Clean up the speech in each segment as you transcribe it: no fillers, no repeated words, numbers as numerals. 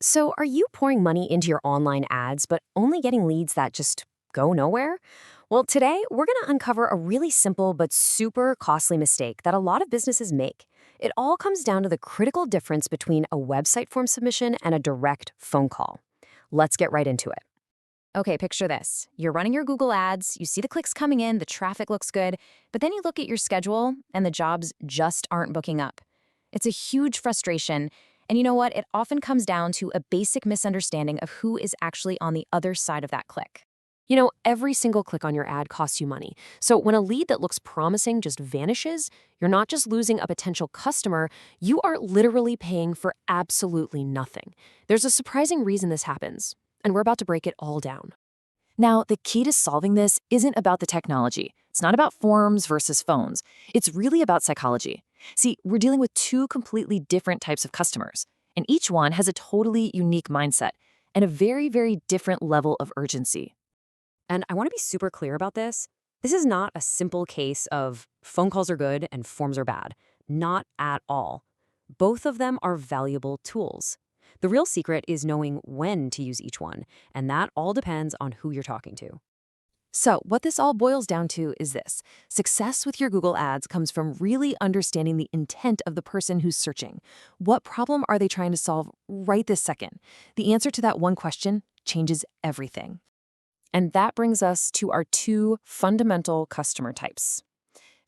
So, are you pouring money into your online ads but only getting leads that just go nowhere? Well, today we're going to uncover a really simple but super costly mistake that a lot of businesses make. It all comes down to the critical difference between a website form submission and a direct phone call. Let's get right into it. Okay, picture this. You're running your Google ads, you see the clicks coming in, the traffic looks good, but then you look at your schedule and the jobs just aren't booking up. It's a huge frustration. And you know what? It often comes down to a basic misunderstanding of who is actually on the other side of that click. Every single click on your ad costs you money. So when a lead that looks promising just vanishes, you're not just losing a potential customer, you are literally paying for absolutely nothing. There's a surprising reason this happens, and we're about to break it all down. Now, the key to solving this isn't about the technology. It's not about forms versus phones. It's really about psychology. See, we're dealing with two completely different types of customers, and each one has a totally unique mindset and a very, very different level of urgency. And I want to be super clear about this. This is not a simple case of phone calls are good and forms are bad. Not at all. Both of them are valuable tools. The real secret is knowing when to use each one, and that all depends on who you're talking to. So, what this all boils down to is this. Success with your Google Ads comes from really understanding the intent of the person who's searching. What problem are they trying to solve right this second? The answer to that one question changes everything. And that brings us to our two fundamental customer types.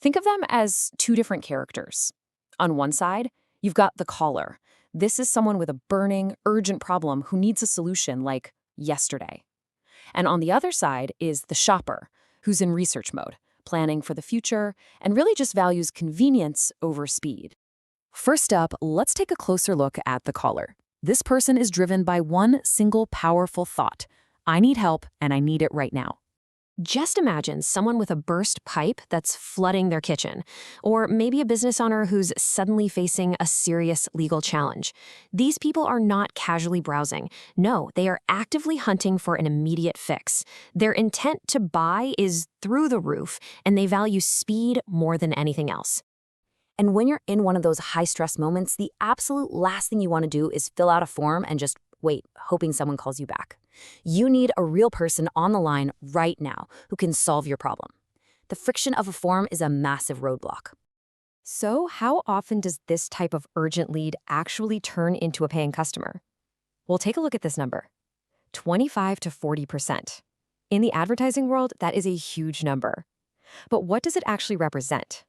Think of them as two different characters. On one side, you've got the caller. This is someone with a burning, urgent problem who needs a solution like yesterday. And on the other side is the shopper, who's in research mode, planning for the future, and really just values convenience over speed. First up, let's take a closer look at the caller. This person is driven by one single powerful thought. I need help, and I need it right now. Just imagine someone with a burst pipe that's flooding their kitchen, or maybe a business owner who's suddenly facing a serious legal challenge. These people are not casually browsing. No, they are actively hunting for an immediate fix. Their intent to buy is through the roof, and they value speed more than anything else. And when you're in one of those high-stress moments, the absolute last thing you want to do is fill out a form and just wait, hoping someone calls you back. You need a real person on the line right now who can solve your problem. The friction of a form is a massive roadblock. So, how often does this type of urgent lead actually turn into a paying customer? Well, take a look at this number. 25 to 40%. In the advertising world, that is a huge number. But what does it actually represent?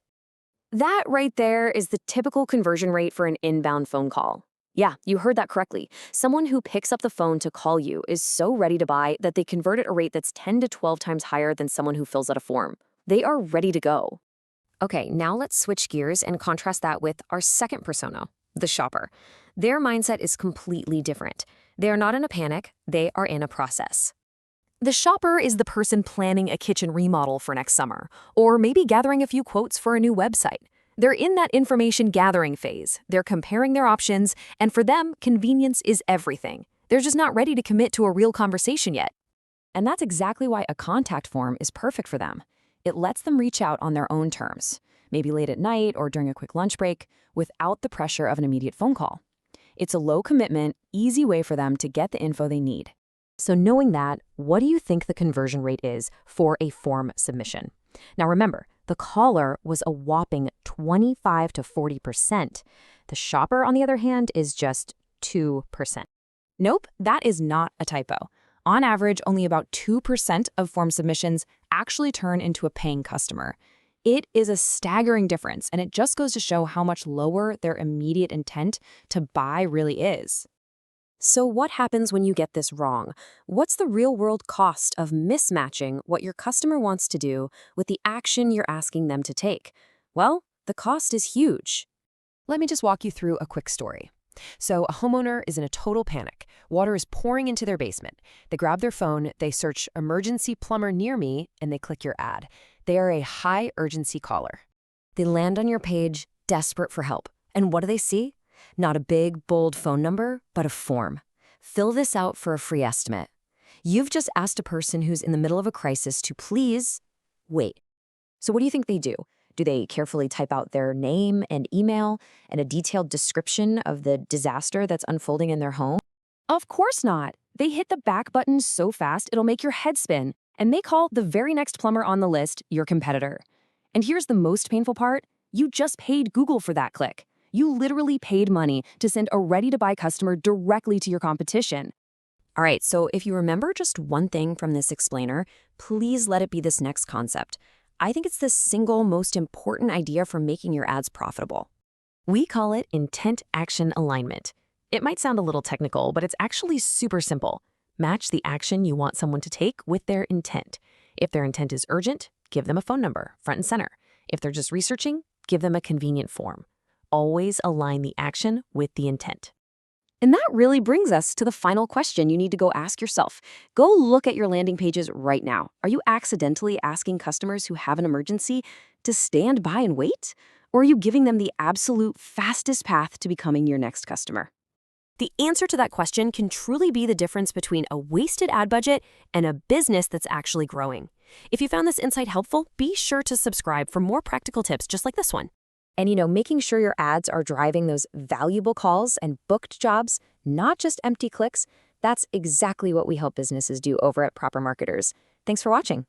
That right there is the typical conversion rate for an inbound phone call. Yeah, you heard that correctly. Someone who picks up the phone to call you is so ready to buy that they convert at a rate that's 10 to 12 times higher than someone who fills out a form. They are ready to go. Okay, now let's switch gears and contrast that with our second persona, the shopper. Their mindset is completely different. They are not in a panic, they are in a process. The shopper is the person planning a kitchen remodel for next summer, or maybe gathering a few quotes for a new website. They're in that information gathering phase. They're comparing their options, and for them, convenience is everything. They're just not ready to commit to a real conversation yet. And that's exactly why a contact form is perfect for them. It lets them reach out on their own terms, maybe late at night or during a quick lunch break, without the pressure of an immediate phone call. It's a low-commitment, easy way for them to get the info they need. So knowing that, what do you think the conversion rate is for a form submission? Now remember, the caller was a whopping 25 to 40%. The shopper, on the other hand, is just 2%. Nope, that is not a typo. On average, only about 2% of form submissions actually turn into a paying customer. It is a staggering difference, and it just goes to show how much lower their immediate intent to buy really is. So what happens when you get this wrong? What's the real-world cost of mismatching what your customer wants to do with the action you're asking them to take? Well, the cost is huge. Let me just walk you through a quick story. So a homeowner is in a total panic. Water is pouring into their basement. They grab their phone, they search emergency plumber near me, and they click your ad. They are a high urgency caller. They land on your page, desperate for help. And what do they see? Not a big, bold phone number, but a form. Fill this out for a free estimate. You've just asked a person who's in the middle of a crisis to please wait. So what do you think they do? Do they carefully type out their name and email and a detailed description of the disaster that's unfolding in their home? Of course not. They hit the back button so fast it'll make your head spin, and they call the very next plumber on the list your competitor. And here's the most painful part. You just paid Google for that click. You literally paid money to send a ready-to-buy customer directly to your competition. All right, so if you remember just one thing from this explainer, please let it be this next concept. I think it's the single most important idea for making your ads profitable. We call it intent-action alignment. It might sound a little technical, but it's actually super simple. Match the action you want someone to take with their intent. If their intent is urgent, give them a phone number, front and center. If they're just researching, give them a convenient form. Always align the action with the intent. And that really brings us to the final question you need to go ask yourself. Go look at your landing pages right now. Are you accidentally asking customers who have an emergency to stand by and wait? Or are you giving them the absolute fastest path to becoming your next customer? The answer to that question can truly be the difference between a wasted ad budget and a business that's actually growing. If you found this insight helpful, be sure to subscribe for more practical tips just like this one. And making sure your ads are driving those valuable calls and booked jobs, not just empty clicks, that's exactly what we help businesses do over at Proper Marketers. Thanks for watching.